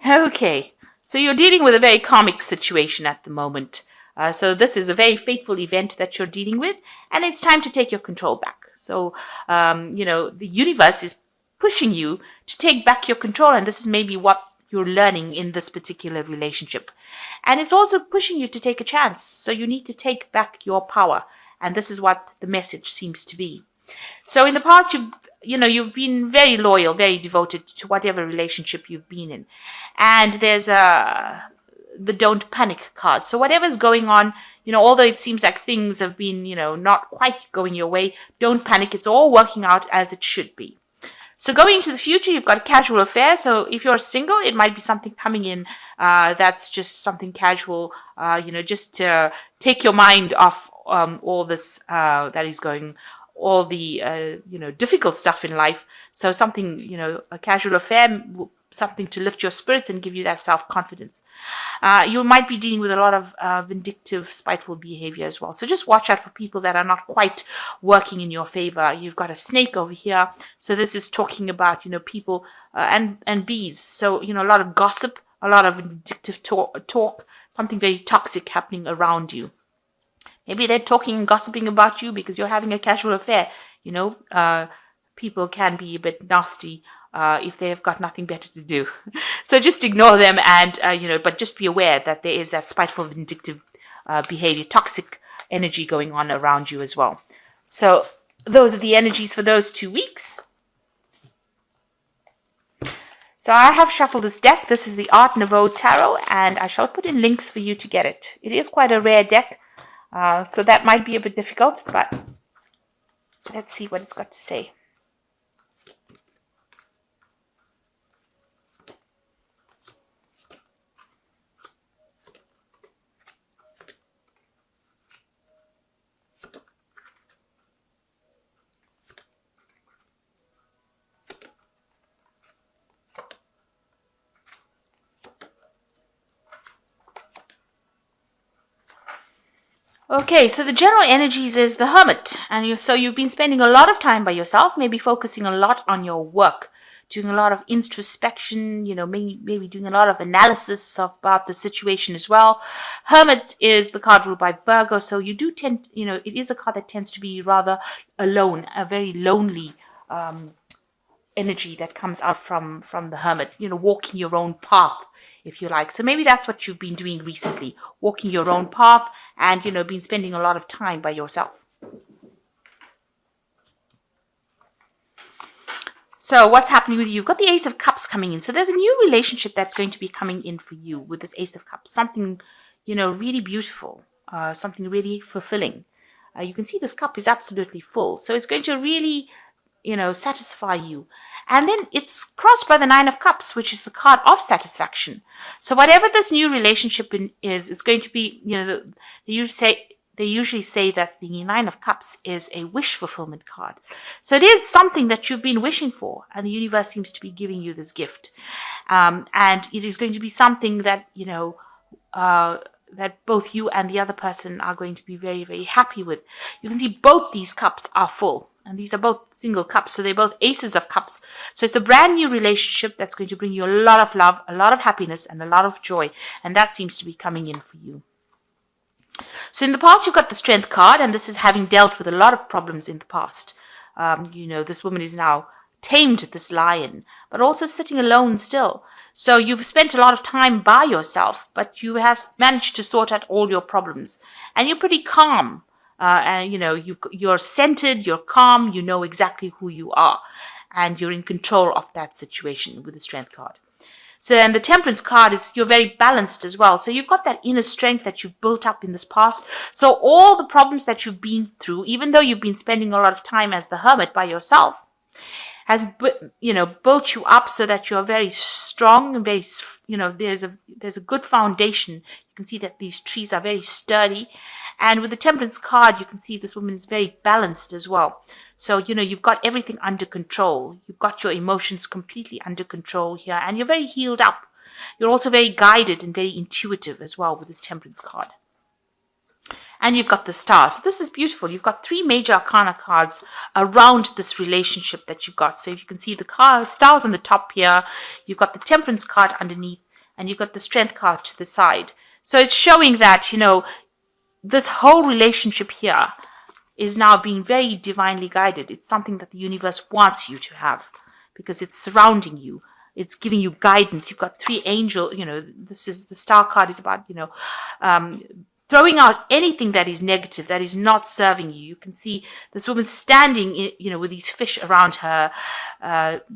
Okay, so you're dealing with a very comic situation at the moment. So this is a very fateful event that you're dealing with, and it's time to take your control back. So, the universe is pushing you to take back your control, and this is maybe what you're learning in this particular relationship. And it's also pushing you to take a chance. So you need to take back your power, and this is what the message seems to be. So in the past, you've been very loyal, very devoted to whatever relationship you've been in, and there's the don't panic card. So whatever's going on, although it seems like things have been, not quite going your way, don't panic. It's all working out as it should be. So going into the future, you've got a casual affair. So if you're single, it might be something coming in that's just something casual, just to take your mind off all this that is going, all the, difficult stuff in life. So something, a casual affair, something to lift your spirits and give you that self-confidence. You might be dealing with a lot of vindictive, spiteful behavior as well. So just watch out for people that are not quite working in your favor. You've got a snake over here. So this is talking about, people and bees. So, a lot of gossip, a lot of vindictive talk, something very toxic happening around you. Maybe they're talking and gossiping about you because you're having a casual affair. People can be a bit nasty if they have got nothing better to do. So just ignore them and, but just be aware that there is that spiteful, vindictive behavior, toxic energy going on around you as well. So those are the energies for those 2 weeks. So I have shuffled this deck. This is the Art Nouveau Tarot, and I shall put in links for you to get it. It is quite a rare deck. So that might be a bit difficult, but let's see what it's got to say. Okay, so the general energies is the Hermit, and so you've been spending a lot of time by yourself, maybe focusing a lot on your work, doing a lot of introspection, maybe doing a lot of analysis about the situation as well. Hermit is the card ruled by Virgo, so you do tend, it is a card that tends to be rather alone, a very lonely energy that comes out from the Hermit, walking your own path, if you like. So maybe that's what you've been doing recently, walking your own path and, been spending a lot of time by yourself. So what's happening with you? You've got the Ace of Cups coming in. So there's a new relationship that's going to be coming in for you with this Ace of Cups. Something, really beautiful, something really fulfilling. You can see this cup is absolutely full. So it's going to really, satisfy you. And then it's crossed by the Nine of Cups, which is the card of satisfaction. So whatever this new relationship is, it's going to be, they usually say that the Nine of Cups is a wish fulfillment card. So it is something that you've been wishing for, and the universe seems to be giving you this gift. And it is going to be something that, that both you and the other person are going to be very, very happy with. You can see both these cups are full. And these are both single cups, so they're both aces of cups. So it's a brand new relationship that's going to bring you a lot of love, a lot of happiness, and a lot of joy. And that seems to be coming in for you. So in the past, you've got the Strength card, and this is having dealt with a lot of problems in the past. This woman is now tamed this lion, but also sitting alone still. So you've spent a lot of time by yourself, but you have managed to sort out all your problems. And you're pretty calm. And you're centered, you're calm, you know exactly who you are, and you're in control of that situation with the Strength card. So, and the Temperance card is you're very balanced as well. So you've got that inner strength that you've built up in this past. So all the problems that you've been through, even though you've been spending a lot of time as the Hermit by yourself, has built you up so that you're very strong and very, there's a good foundation. You can see that these trees are very sturdy. And with the Temperance card, you can see this woman is very balanced as well. So, you've got everything under control. You've got your emotions completely under control here, and you're very healed up. You're also very guided and very intuitive as well with this Temperance card. And you've got the Star. So this is beautiful. You've got 3 major arcana cards around this relationship that you've got. So you can see the stars on the top here. You've got the Temperance card underneath. and you've got the Strength card to the side. So it's showing that, this whole relationship here is now being very divinely guided. It's something that the universe wants you to have because it's surrounding you. It's giving you guidance. You've got 3 angels. This is the Star card is about, throwing out anything that is negative, that is not serving you. You can see this woman standing, with these fish around her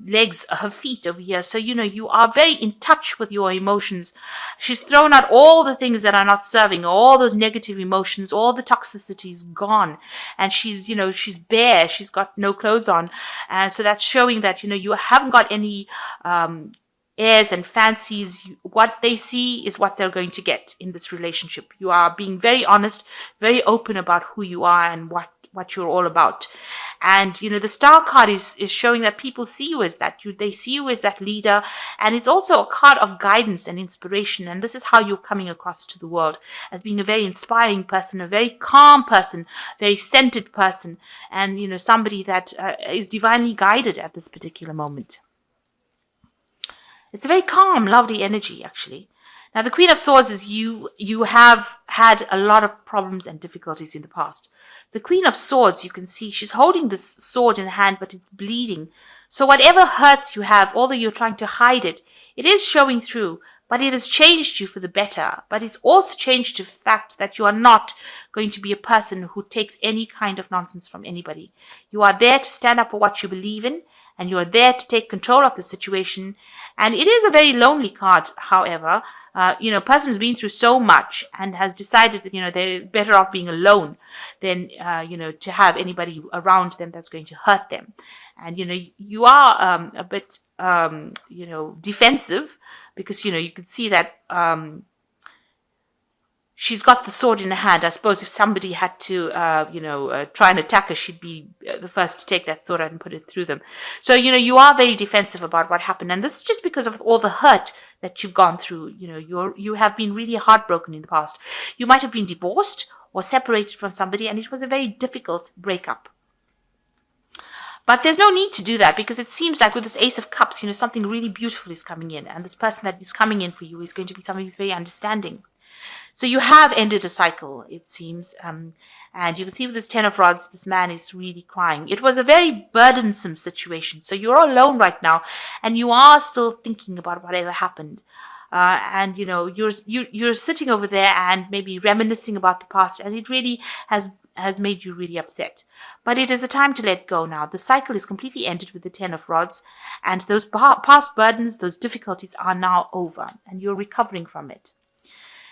legs, her feet over here. So, you are very in touch with your emotions. She's thrown out all the things that are not serving, all those negative emotions, all the toxicity is gone. And she's bare. She's got no clothes on. And so that's showing that, you haven't got any airs and fancies. What they see is what they're going to get in this relationship. You are being very honest, very open about who you are and what you're all about. And the Star card is showing that people see you as that. They see you as that leader, and it's also a card of guidance and inspiration. And this is how you're coming across to the world, as being a very inspiring person, a very calm person, very centered person, and somebody that is divinely guided at this particular moment. It's a very calm, lovely energy, actually. Now, the Queen of Swords is you have had a lot of problems and difficulties in the past. The Queen of Swords, you can see, she's holding this sword in her hand, but it's bleeding. So whatever hurts you have, although you're trying to hide it, it is showing through, but it has changed you for the better. But it's also changed the fact that you are not going to be a person who takes any kind of nonsense from anybody. You are there to stand up for what you believe in, and you are there to take control of the situation. And it is a very lonely card, however. A person has been through so much and has decided that, they're better off being alone than, to have anybody around them that's going to hurt them. And, you are a bit, defensive because, you can see that she's got the sword in her hand. I suppose if somebody had to, try and attack her, she'd be the first to take that sword out and put it through them. So, you are very defensive about what happened. And this is just because of all the hurt that you've gone through. You have been really heartbroken in the past. You might have been divorced or separated from somebody, and it was a very difficult breakup. But there's no need to do that, because it seems like with this Ace of Cups, something really beautiful is coming in. And this person that is coming in for you is going to be somebody who's very understanding. So you have ended a cycle, it seems. And you can see with this Ten of Rods, this man is really crying. It was a very burdensome situation. So you're alone right now, and you are still thinking about whatever happened. And you're sitting over there and maybe reminiscing about the past, and it really has made you really upset. But it is a time to let go now. The cycle is completely ended with the Ten of Rods, and those past burdens, those difficulties are now over, and you're recovering from it.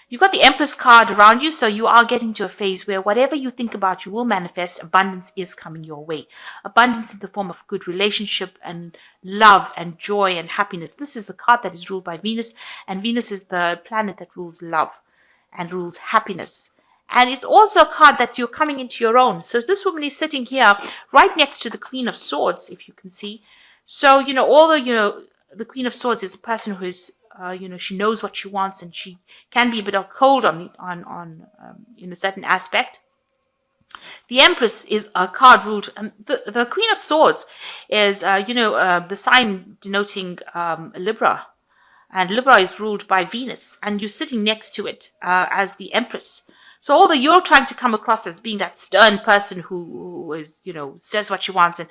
You've got the Empress card around you, so you are getting to a phase where whatever you think about, you will manifest. Abundance is coming your way. Abundance in the form of good relationship and love and joy and happiness. This is the card that is ruled by Venus, and Venus is the planet that rules love and rules happiness. And it's also a card that you're coming into your own. So this woman is sitting here right next to the Queen of Swords, if you can see. So, although, the Queen of Swords is a person who is she knows what she wants, and she can be a bit of cold on in a certain aspect. The Empress is a card ruled, the Queen of Swords is, the sign denoting Libra, and Libra is ruled by Venus, and you're sitting next to it as the Empress. So although you're trying to come across as being that stern person who is, says what she wants, and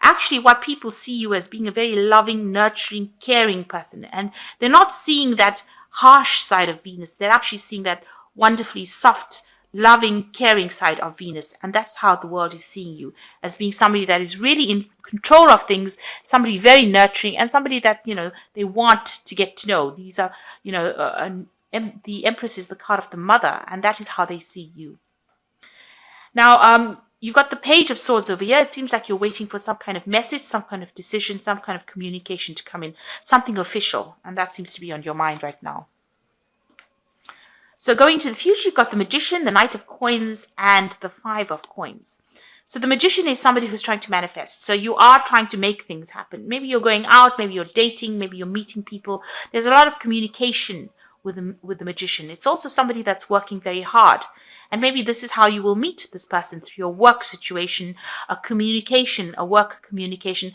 actually what people see you as being a very loving, nurturing, caring person. And they're not seeing that harsh side of Venus. They're actually seeing that wonderfully soft, loving, caring side of Venus. And that's how the world is seeing you, as being somebody that is really in control of things, somebody very nurturing, and somebody that, they want to get to know. These are, the Empress is the card of the mother, and that is how they see you. Now, you've got the Page of Swords over here. It seems like you're waiting for some kind of message, some kind of decision, some kind of communication to come in, something official, and that seems to be on your mind right now. So going to the future, you've got the Magician, the Knight of Coins, and the Five of Coins. So the Magician is somebody who's trying to manifest. So you are trying to make things happen. Maybe you're going out, maybe you're dating, maybe you're meeting people. There's a lot of communication with the Magician. It's also somebody that's working very hard. And maybe this is how you will meet this person, through your work situation, a work communication.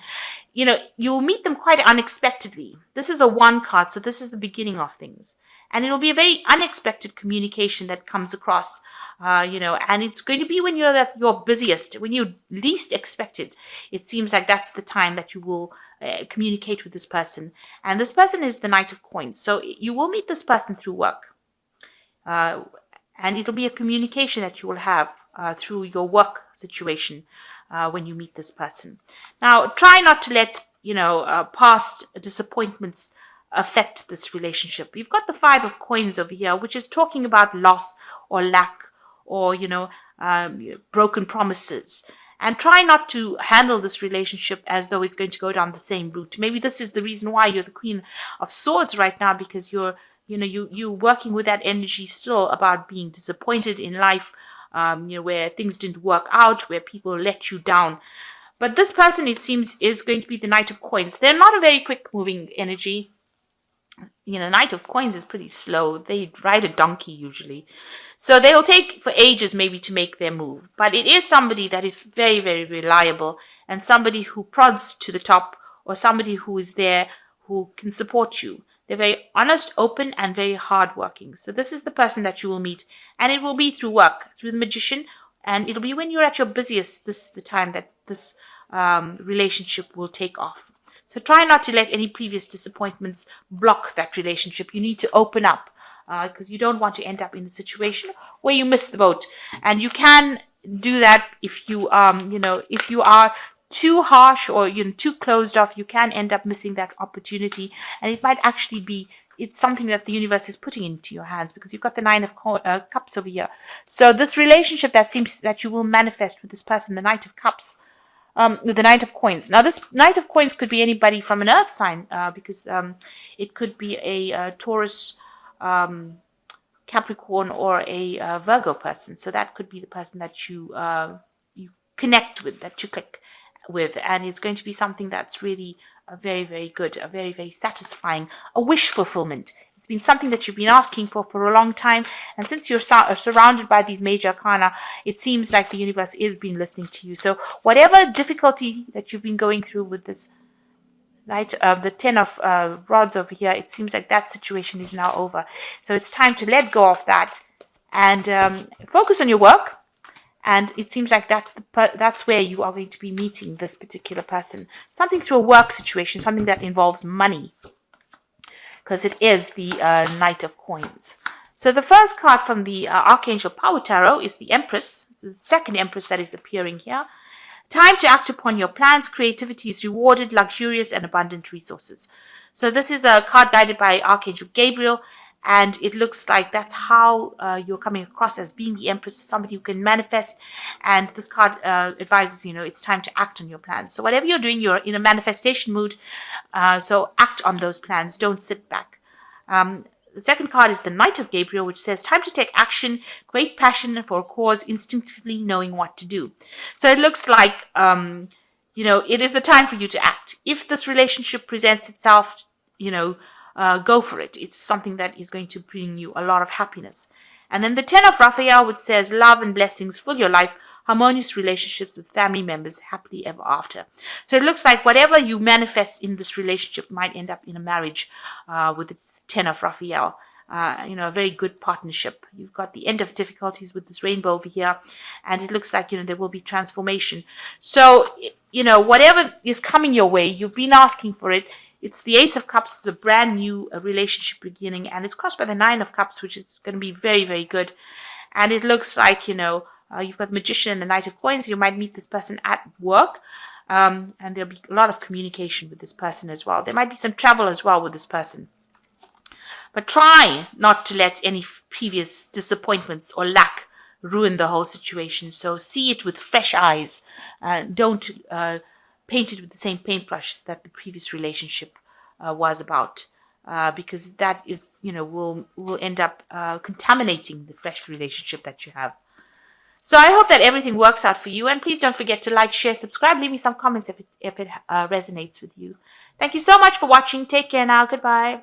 You will meet them quite unexpectedly. This is a 1 card, so this is the beginning of things. And it will be a very unexpected communication that comes across, and it's going to be when you're at your busiest, when you least expect it. It seems like that's the time that you will communicate with this person. And this person is the Knight of Coins. So you will meet this person through work. And it'll be a communication that you will have through your work situation when you meet this person. Now, try not to let, past disappointments affect this relationship. You've got the 5 of Coins over here, which is talking about loss or lack or, broken promises. And try not to handle this relationship as though it's going to go down the same route. Maybe this is the reason why you're the Queen of Swords right now, because you're working with that energy still about being disappointed in life, where things didn't work out, where people let you down. But this person, it seems, is going to be the Knight of Coins. They're not a very quick moving energy. Knight of Coins is pretty slow. They ride a donkey usually. So they'll take for ages maybe to make their move. But it is somebody that is very, very reliable, and somebody who prods to the top, or somebody who is there who can support you. They're very honest, open, and very hardworking. So this is the person that you will meet. And it will be through work, through the Magician. And it'll be when you're at your busiest, this is the time that this relationship will take off. So try not to let any previous disappointments block that relationship. You need to open up, because you don't want to end up in a situation where you miss the boat. And you can do that if you, if you are too harsh or too closed off. You can end up missing that opportunity, and it might actually be it's something that the universe is putting into your hands, because you've got the 9 of Cups over here. So this relationship that seems that you will manifest with this person, the Knight of Cups. The Knight of Coins. Now, this Knight of Coins could be anybody from an Earth sign, because it could be a Taurus, Capricorn, or a Virgo person. So that could be the person that you connect with, that you click with, and it's going to be something that's really very, very good, a very, very satisfying, a wish fulfillment. It's been something that you've been asking for a long time, and since you're surrounded by these major arcana, it seems like the universe is been listening to you. So whatever difficulty that you've been going through with this the 10 of rods over here, it seems like that situation is now over. So it's time to let go of that and focus on your work. And it seems like that's where you are going to be meeting this particular person. Something through a work situation, something that involves money, because it is the Knight of Coins. So the first card from the Archangel Power Tarot is the Empress. This is the second Empress that is appearing here. Time to act upon your plans. Creativity is rewarded, luxurious and abundant resources. So this is a card guided by Archangel Gabriel, and it looks like that's how you're coming across as being the Empress, somebody who can manifest. And this card advises, it's time to act on your plans. So whatever you're doing, you're in a manifestation mood. So act on those plans. Don't sit back. The second card is the Knight of Gabriel, which says, time to take action, great passion for a cause, instinctively knowing what to do. So it looks like, it is a time for you to act. If this relationship presents itself, go for it. It's something that is going to bring you a lot of happiness. And then the 10 of Raphael, which says, love and blessings fill your life, harmonious relationships with family members, happily ever after. So it looks like whatever you manifest in this relationship might end up in a marriage with the 10 of Raphael. A very good partnership. You've got the end of difficulties with this rainbow over here, and it looks like, there will be transformation. So, whatever is coming your way, you've been asking for it. It's the Ace of Cups. It's a brand new relationship beginning, and it's crossed by the 9 of Cups, which is going to be very, very good. And it looks like, you've got the Magician and the Knight of Coins. You might meet this person at work, and there'll be a lot of communication with this person as well. There might be some travel as well with this person. But try not to let any previous disappointments or lack ruin the whole situation. So see it with fresh eyes. Don't paint it with the same paintbrush that the previous relationship was about. Because that is, will end up contaminating the fresh relationship that you have. So I hope that everything works out for you. And please don't forget to like, share, subscribe. Leave me some comments if it resonates with you. Thank you so much for watching. Take care now. Goodbye.